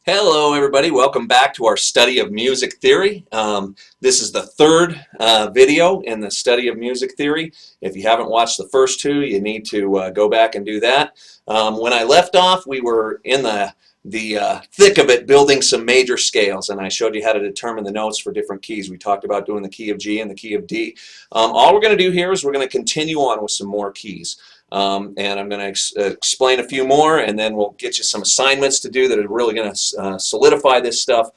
Hello, everybody. Welcome back to our study of music theory. This is the third video in the study of music theory. If you haven't watched the first two, you need to go back and do that. When I left off, we were in the thick of it, building some major scales, and I showed you how to determine the notes for different keys. We talked about doing the key of G and the key of D. All we're going to do here is we're going to continue on with some more keys. And I'm going to explain a few more, and then we'll get you some assignments to do that are really going to solidify this stuff,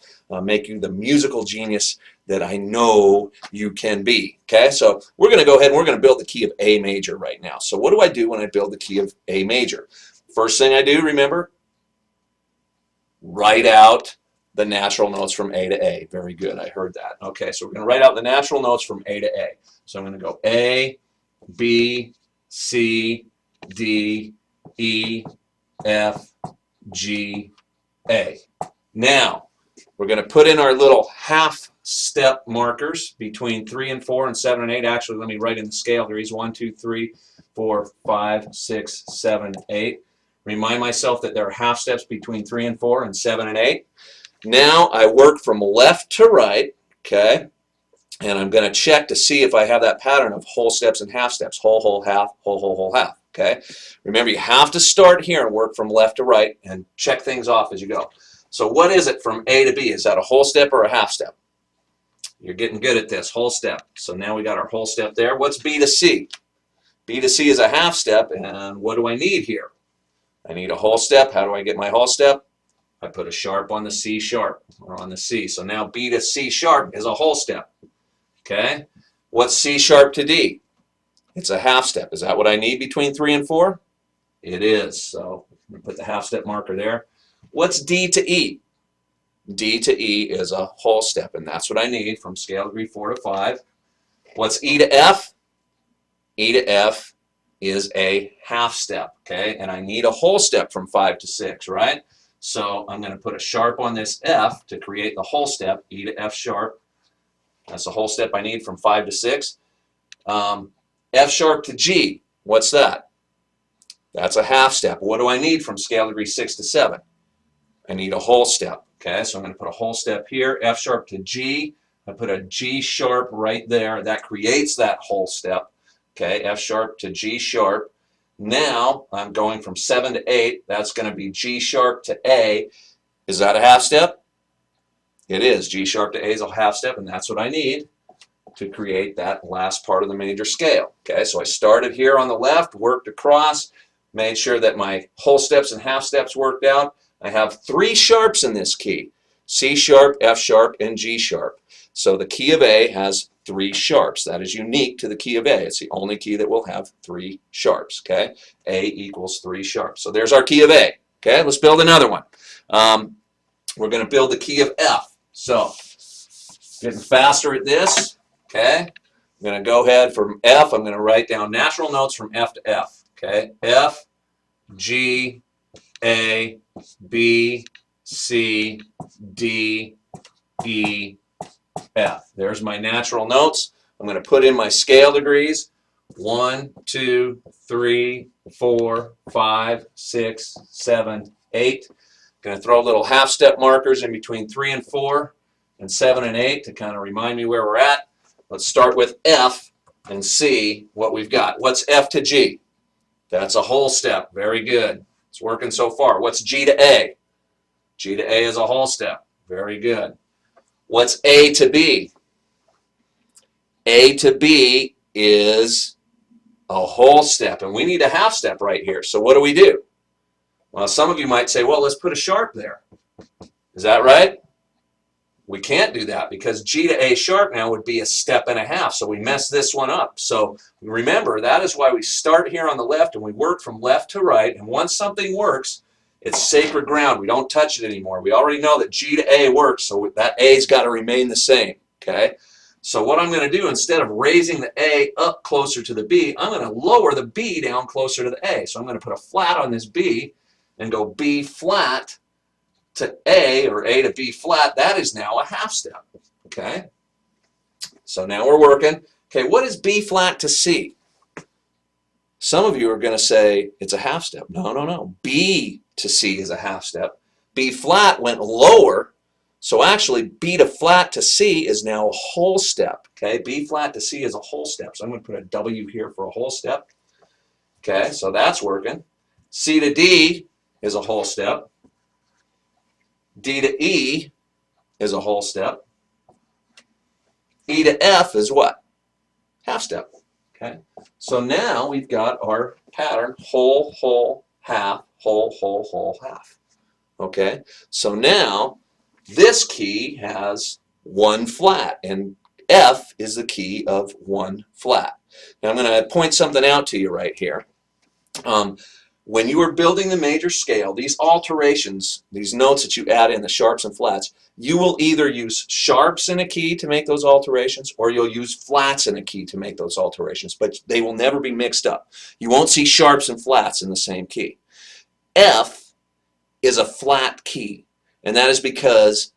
make you the musical genius that I know you can be. Okay, so we're going to go ahead and we're going to build the key of A major right now. So what do I do when I build the key of A major? First thing I do, remember, write out the natural notes from A to A. Very good, I heard that. Okay, so we're going to write out the natural notes from A to A. So I'm going to go A, B, C, D, E, F, G, A. Now, we're going to put in our little half step markers between 3 and 4 and 7 and 8. Actually, let me write in the scale degrees 1, 2, 3, 4, 5, 6, 7, 8. Remind myself that there are half steps between 3 and 4 and 7 and 8. Now I work from left to right, okay? And I'm going to check to see if I have that pattern of whole steps and half steps. Whole, whole, half, whole, whole, whole, half. Okay? Remember, you have to start here and work from left to right and check things off as you go. So what is it from A to B? Is that a whole step or a half step? You're getting good at this. Whole step. So now we got our whole step there. What's B to C? B to C is a half step, and what do I need here? I need a whole step. How do I get my whole step? I put a sharp on the C sharp, or on the C. So now B to C sharp is a whole step. Okay, what's C sharp to D? It's a half step. Is that what I need between 3 and 4? It is. So I'm going to put the half step marker there. What's D to E? D to E is a whole step, and that's what I need from scale degree 4 to 5. What's E to F? E to F is a half step, okay? And I need a whole step from 5 to 6, right? So I'm going to put a sharp on this F to create the whole step, E to F sharp. That's the whole step I need from 5 to 6. F sharp to G, what's that? That's a half step. What do I need from scale degree 6 to 7? I need a whole step. Okay, so I'm going to put a whole step here. F sharp to G, I put a G sharp right there. That creates that whole step. Okay, F sharp to G sharp. Now I'm going from 7 to 8. That's going to be G sharp to A. Is that a half step? It is. G sharp to A is a half step, and that's what I need to create that last part of the major scale. Okay, so I started here on the left, worked across, made sure that my whole steps and half steps worked out. I have 3 sharps in this key, C sharp, F sharp, and G sharp. So the key of A has 3 sharps. That is unique to the key of A. It's the only key that will have 3 sharps. Okay, A equals 3 sharps. So there's our key of A. Okay, let's build another one. We're going to build the key of F. So, getting faster at this, okay? I'm going to go ahead from F. I'm going to write down natural notes from F to F, okay? F, G, A, B, C, D, E, F. There's my natural notes. I'm going to put in my scale degrees. 1, 2, 3, 4, 5, 6, 7, 8. Going to throw little half step markers in between 3 and 4 and 7 and 8 to kind of remind me where we're at. Let's start with F and see what we've got. What's F to G? That's a whole step. Very good. It's working so far. What's G to A? G to A is a whole step. Very good. What's A to B? A to B is a whole step, and we need a half step right here. So what do? Well, some of you might say, well, let's put a sharp there. Is that right? We can't do that because G to A sharp now would be a step and a half, so we mess this one up. So remember, that is why we start here on the left and we work from left to right, and once something works, it's sacred ground. We don't touch it anymore. We already know that G to A works, so that A's got to remain the same, okay? So what I'm going to do, instead of raising the A up closer to the B, I'm going to lower the B down closer to the A. So I'm going to put a flat on this B, and go B flat to A, or A to B flat. That is now a half step, okay? So now we're working. Okay, what is B flat to C? Some of you are going to say it's a half step. No, no, no. B to C is a half step. B flat went lower, so actually B to flat to C is now a whole step. Okay, B flat to C is a whole step. So I'm going to put a W here for a whole step. Okay, so that's working. C to D is a whole step. D to E is a whole step. E to F is what? Half step. Okay, so now we've got our pattern: whole, whole, half, whole, whole, whole, half. Okay, so now this key has one flat, and F is the key of one flat. Now I'm going to point something out to you right here. When you are building the major scale, these alterations, these notes that you add in, the sharps and flats, you will either use sharps in a key to make those alterations, or you'll use flats in a key to make those alterations, but they will never be mixed up. You won't see sharps and flats in the same key. F is a flat key, and that is because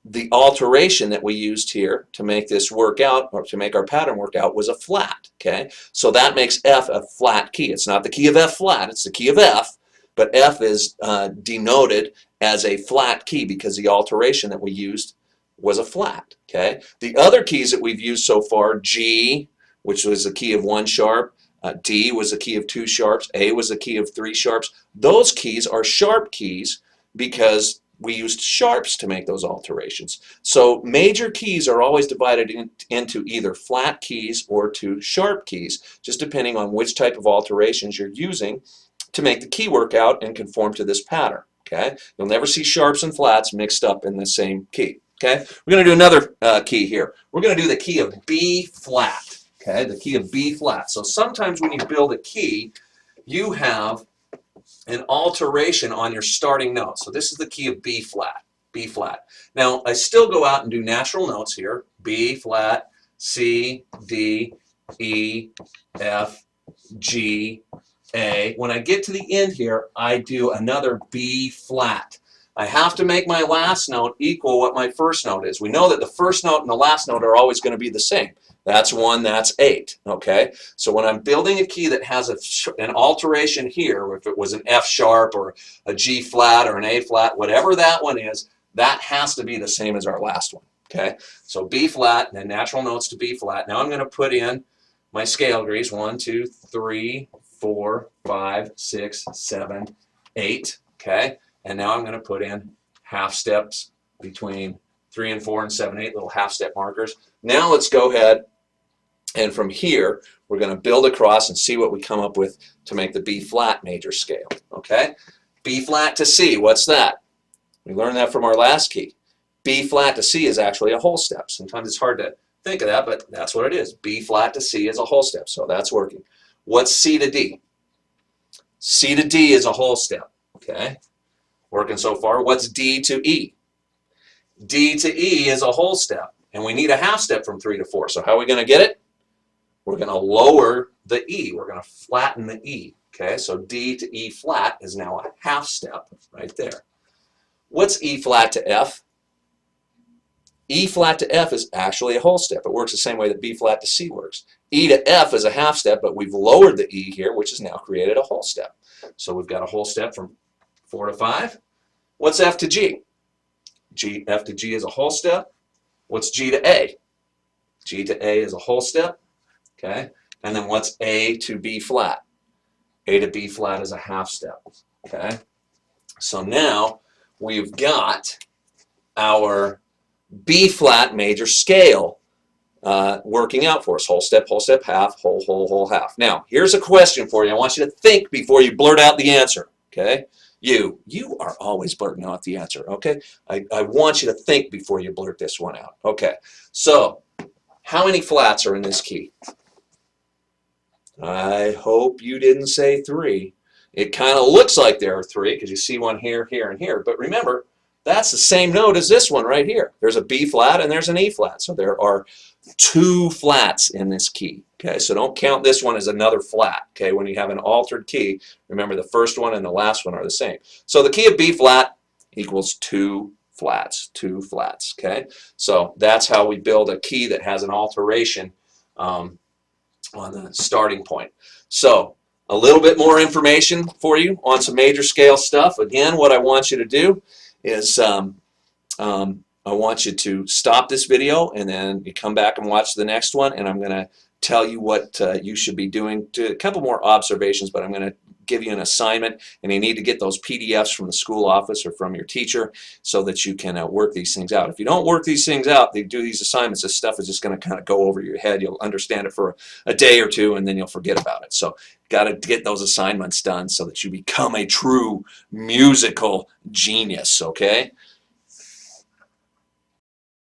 the alteration that we used here to make this work out, or to make our pattern work out, was a flat. Okay, so that makes F a flat key. It's not the key of F flat, it's the key of F, but F is denoted as a flat key because the alteration that we used was a flat. Okay, the other keys that we've used so far, G, which was the key of one sharp, D was the key of two sharps, A was the key of three sharps. Those keys are sharp keys because we used sharps to make those alterations. So major keys are always divided into either flat keys or to sharp keys, just depending on which type of alterations you're using to make the key work out and conform to this pattern. Okay, you'll never see sharps and flats mixed up in the same key. Okay, we're going to do another key here. We're going to do the key of B flat. Okay, the key of B flat. So sometimes when you build a key, you have an alteration on your starting note. So this is the key of B flat, B flat. Now I still go out and do natural notes here: B flat, C, D, E, F, G, A. When I get to the end here, I do another B flat. I have to make my last note equal what my first note is. We know that the first note and the last note are always going to be the same. That's 1, that's 8, okay? So when I'm building a key that has an alteration here, if it was an F sharp or a G flat or an A flat, whatever that one is, that has to be the same as our last one, okay? So B flat, and then natural notes to B flat. Now I'm going to put in my scale degrees: 1, 2, 3, 4, 5, 6, 7, 8, okay? And now I'm going to put in half steps between 3 and 4 and 7, 8, little half step markers. Now let's go ahead, and from here we're going to build across and see what we come up with to make the B flat major scale. Okay, B flat to C, what's that? We learned that from our last key. B flat to C is actually a whole step. Sometimes it's hard to think of that, but that's what it is. B flat to C is a whole step, so that's working. What's C to D? C to D is a whole step. Okay, working so far. What's D to E? D to E is a whole step, and we need a half step from 3 to 4. So how are we going to get it? We're going to lower the E. We're going to flatten the E. Okay, so D to E flat is now a half step right there. What's E flat to F? E flat to F is actually a whole step. It works the same way that B flat to C works. E to F is a half step, but we've lowered the E here, which has now created a whole step. So we've got a whole step from 4 to 5. What's F to G? F to G is a whole step. What's G to A? G to A is a whole step. Okay, and then what's A to B flat? A to B flat is a half step. Okay, so now we've got our B flat major scale working out for us: whole step, half, whole, whole, whole, half. Now here's a question for you. I want you to think before you blurt out the answer. Okay, you are always blurting out the answer. Okay, I want you to think before you blurt this one out. Okay, so how many flats are in this key? I hope you didn't say 3. It kind of looks like there are 3 because you see one here, here, and here. But remember, that's the same note as this one right here. There's a B flat and there's an E flat. So there are 2 flats in this key. Okay, so don't count this one as another flat. Okay, when you have an altered key, remember the first one and the last one are the same. So the key of B flat equals 2 flats, 2 flats. Okay, so that's how we build a key that has an alteration on the starting point. So a little bit more information for you on some major scale stuff. Again, what I want you to do is I want you to stop this video and then you come back and watch the next one, and I'm going to tell you what you should be doing. A couple more observations, but I'm going to give you an assignment, and you need to get those PDFs from the school office or from your teacher so that you can work these things out. If you don't work these things out, they do these assignments, this stuff is just going to kind of go over your head. You'll understand it for a day or two, and then you'll forget about it. So got to get those assignments done so that you become a true musical genius, okay?